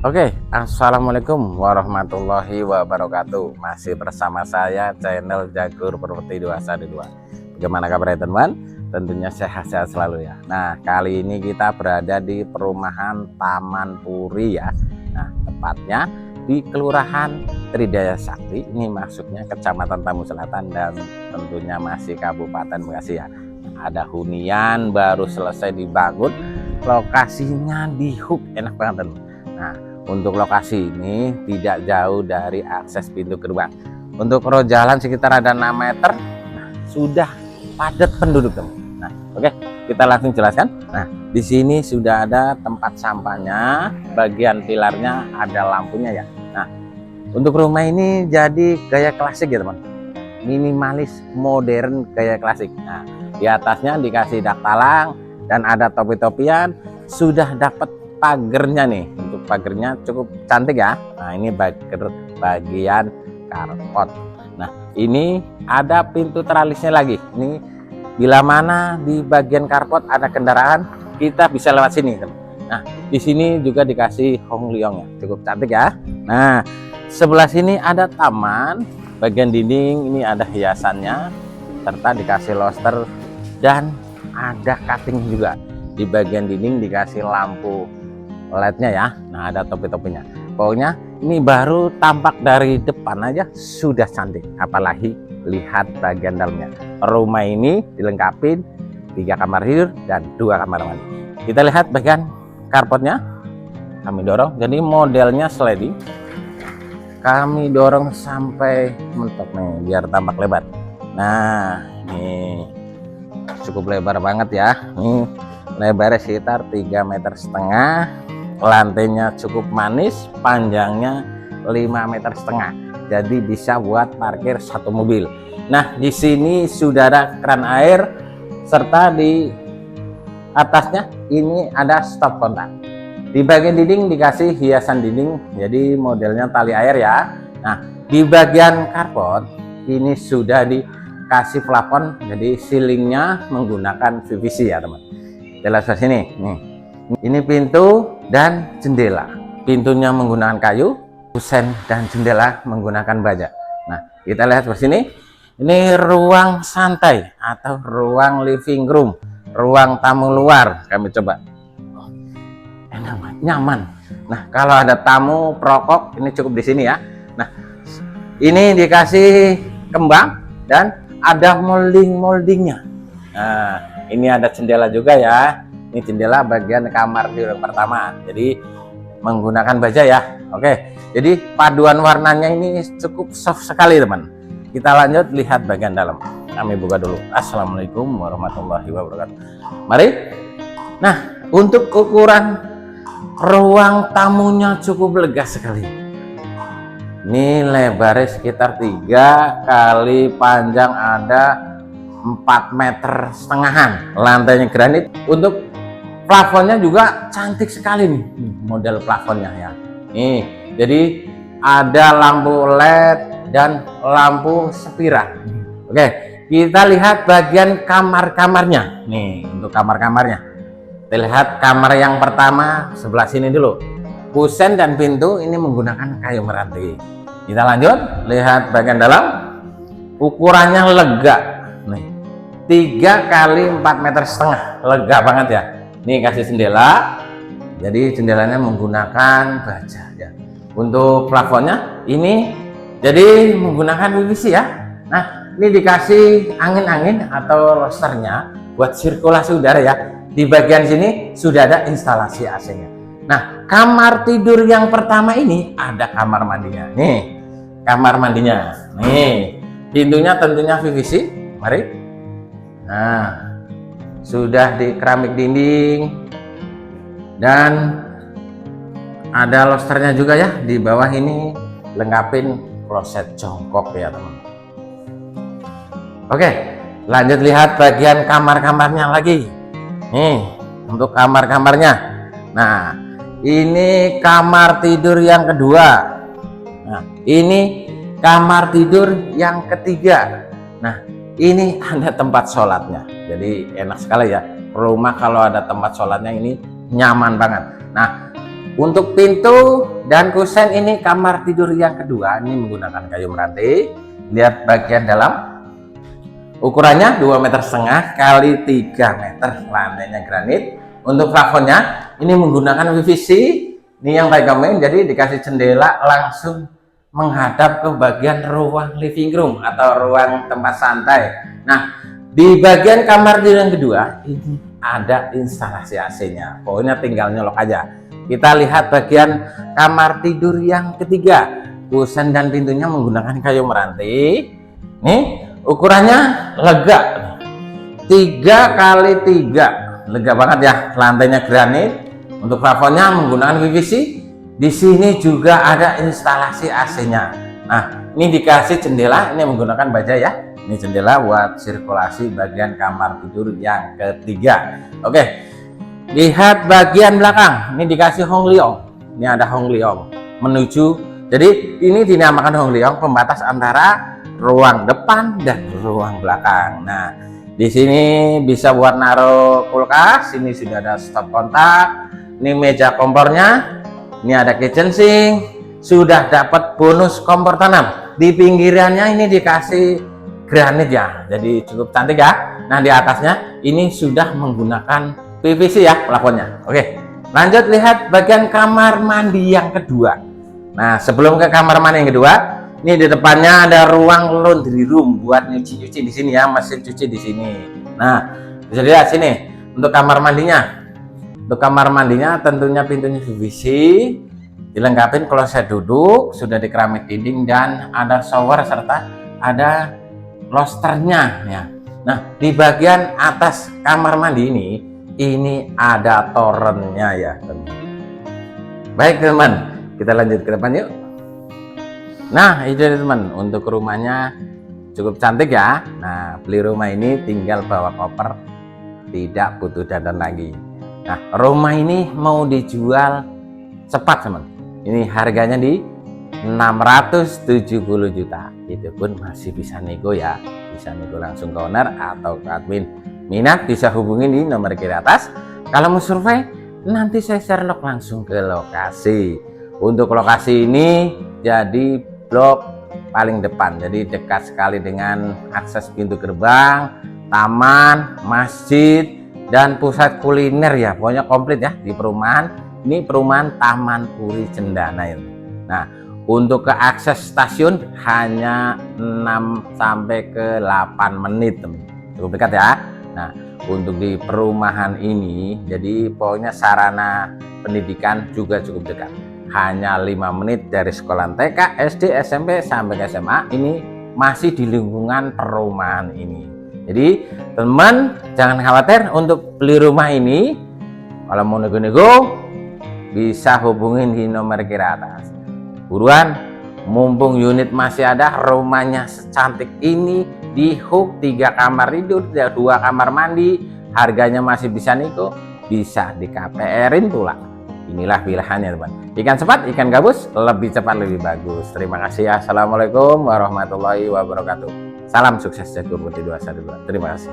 Oke, assalamualaikum warahmatullahi wabarakatuh. Masih bersama saya channel Jagur Properti 212. Bagaimana kabarnya teman? Tentunya sehat-sehat selalu ya. Nah, kali ini kita berada di perumahan Taman Puri ya. Nah, tepatnya di Kelurahan Tridaya Sakti. Ini masuknya Kecamatan Tamu Selatan dan tentunya masih Kabupaten Bekasi ya. Ada hunian baru selesai dibangun. Lokasinya di hook, enak banget teman. Nah, untuk lokasi ini tidak jauh dari akses pintu gerbang. Untuk road jalan sekitar ada 6 meter. Nah, sudah padat penduduk teman. Nah, oke, kita langsung jelaskan. Nah, di sini sudah ada tempat sampahnya, bagian pilarnya ada lampunya ya. Nah, untuk rumah ini jadi gaya klasik ya teman. Minimalis modern gaya klasik. Nah, di atasnya dikasih dak talang dan ada topi-topian. Sudah dapat pagernya nih. Untuk pagernya cukup cantik ya. Nah, ini bagian karpot. Nah, ini ada pintu tralisnya lagi. Ini bila mana di bagian karpot ada kendaraan, kita bisa lewat sini. Nah, di sini juga dikasih hong liong ya, cukup cantik ya. Nah, sebelah sini ada taman. Bagian dinding ini ada hiasannya serta dikasih loster dan ada cutting juga. Di bagian dinding dikasih lampu LED-nya ya. Nah, ada topi-topinya. Pokoknya ini baru tampak dari depan aja sudah cantik, apalagi lihat bagian dalamnya. Rumah ini dilengkapi 3 kamar tidur dan 2 kamar mandi. Kita lihat bagian karpotnya. Kami dorong, jadi modelnya sliding. Kami dorong sampai mentok nih biar tampak lebar. Nah, ini cukup lebar banget ya. Ini lebarnya sekitar 3,5 meter. Lantainya cukup manis, panjangnya 5,5 meter. Jadi bisa buat parkir 1 mobil. Nah, di sini sudah ada keran air serta di atasnya ini ada stop kontak. Di bagian dinding dikasih hiasan dinding, jadi modelnya tali air ya. Nah, di bagian karpot ini sudah dikasih plafon, jadi ceilingnya menggunakan PVC ya teman. Jelas ke sini nih. Ini pintu dan jendela. Pintunya menggunakan kayu, kusen dan jendela menggunakan baja. Nah, kita lihat ke sini. Ini ruang santai atau ruang living room, ruang tamu luar. Kami coba. Enak, nyaman. Nah, kalau ada tamu perokok ini cukup di sini ya. Nah, ini dikasih kembang dan ada moldingnya. Nah, ini ada jendela juga ya. Ini jendela bagian kamar di yang pertama. Jadi menggunakan baja ya. Oke. Jadi paduan warnanya ini cukup soft sekali teman. Kita lanjut lihat bagian dalam. Kami buka dulu. Assalamualaikum warahmatullahi wabarakatuh. Mari. Nah, untuk ukuran ruang tamunya cukup lega sekali. Ini lebarnya sekitar 3 kali panjang ada 4,5 meter. Lantainya granit. Untuk plafonnya juga cantik sekali nih model plafonnya ya. Nih, jadi ada lampu LED dan lampu spiral. Oke, kita lihat bagian kamar-kamarnya. Nih, untuk kamar-kamarnya. Kita lihat kamar yang pertama sebelah sini dulu. Kusen dan pintu ini menggunakan kayu meranti. Kita lanjut lihat bagian dalam. Ukurannya lega. Nih, 3 kali 4,5 meter. Lega banget ya. Ini kasih jendela, jadi jendelanya menggunakan baja ya. Untuk plafonnya ini jadi menggunakan PVC ya. Nah, ini dikasih angin-angin atau rosternya buat sirkulasi udara ya. Di bagian sini sudah ada instalasi AC-nya. Nah, kamar tidur yang pertama ini ada kamar mandinya. Nih, kamar mandinya. Nih, pintunya tentunya PVC. Mari. Nah, sudah di keramik dinding dan ada losternya juga ya. Di bawah ini lengkapin kloset jongkok ya teman. Oke, lanjut lihat bagian kamar-kamarnya lagi. Nih, untuk kamar-kamarnya. Nah, ini kamar tidur yang kedua. Nah, ini kamar tidur yang ketiga. Nah, ini ada tempat sholatnya. Jadi enak sekali ya. Rumah kalau ada tempat sholatnya ini nyaman banget. Nah, Untuk pintu dan kusen ini kamar tidur yang kedua, ini menggunakan kayu meranti. Lihat bagian dalam, ukurannya 2,5 meter kali 3 meter, lantainya granit. Untuk plafonnya ini menggunakan PVC, ini yang recommend, jadi dikasih jendela langsung menghadap ke bagian ruang living room atau ruang tempat santai. Nah, di bagian kamar tidur yang kedua ini ada instalasi AC-nya, pokoknya tinggal nyolok aja. Kita lihat bagian kamar tidur yang ketiga, kusen dan pintunya menggunakan kayu meranti. Nih ukurannya lega, 3 kali 3, lega banget ya. Lantainya granit. Untuk plafonnya menggunakan PVC. Di sini juga ada instalasi AC-nya. Nah, ini dikasih jendela, ini menggunakan baja ya. Ini jendela buat sirkulasi bagian kamar tidur yang ketiga. Oke. Lihat bagian belakang, ini dikasih Hong Leong. Ini ada Hong Leong menuju, jadi ini dinamakan Hong Leong, pembatas antara ruang depan dan ruang belakang. Nah, di sini bisa buat naruh kulkas. Ini sudah ada stop kontak. Ini meja kompornya. Ini ada kitchen sink. Sudah dapat bonus kompor tanam. Di pinggirannya ini dikasih granit ya, jadi cukup cantik ya. Nah, di atasnya ini sudah menggunakan PVC ya plafonnya. Oke, lanjut lihat bagian kamar mandi yang kedua. Nah, sebelum ke kamar mandi yang kedua, ini di depannya ada ruang laundry room buat nyuci-nyuci di sini ya, mesin cuci di sini. Nah, bisa lihat sini untuk kamar mandinya. Untuk kamar mandinya tentunya pintunya PVC, dilengkapi kloset duduk, sudah di keramik dinding dan ada shower serta ada losternya ya. Nah, di bagian atas kamar mandi ini ada torennya ya teman. Baik teman, kita lanjut ke depan yuk. Nah, itu teman, untuk rumahnya cukup cantik ya. Nah, beli rumah ini tinggal bawa koper, tidak butuh dandan lagi. Nah, rumah ini mau dijual cepat teman. Ini harganya di 670 juta. Itu pun masih bisa nego ya. Bisa nego langsung ke owner atau ke admin. Minat bisa hubungi di nomor kiri atas. Kalau mau survei, nanti saya share langsung ke lokasi. Untuk lokasi ini jadi blok paling depan, jadi dekat sekali dengan akses pintu gerbang, taman, masjid, dan pusat kuliner ya. Pokoknya komplit ya di perumahan. Ini perumahan Taman Puri Cendana ini. Nah, untuk ke akses stasiun hanya 6 sampai ke 8 menit teman. Cukup dekat ya. Nah, untuk di perumahan ini jadi pokoknya sarana pendidikan juga cukup dekat, hanya 5 menit dari sekolah TK, SD, SMP sampai ke SMA. Ini masih di lingkungan perumahan ini. Jadi teman jangan khawatir untuk beli rumah ini. Kalau mau nego-nego bisa hubungin di nomor kiri atas. Buruan, mumpung unit masih ada. Rumahnya secantik ini di hook 3 kamar tidur, 2 kamar mandi, harganya masih bisa nego, bisa di KPR-in pula. Inilah pilihannya teman. Ikan cepat, ikan gabus, lebih cepat lebih bagus. Terima kasih. Assalamualaikum warahmatullahi wabarakatuh. Salam sukses Jagur Putih 212. Terima kasih.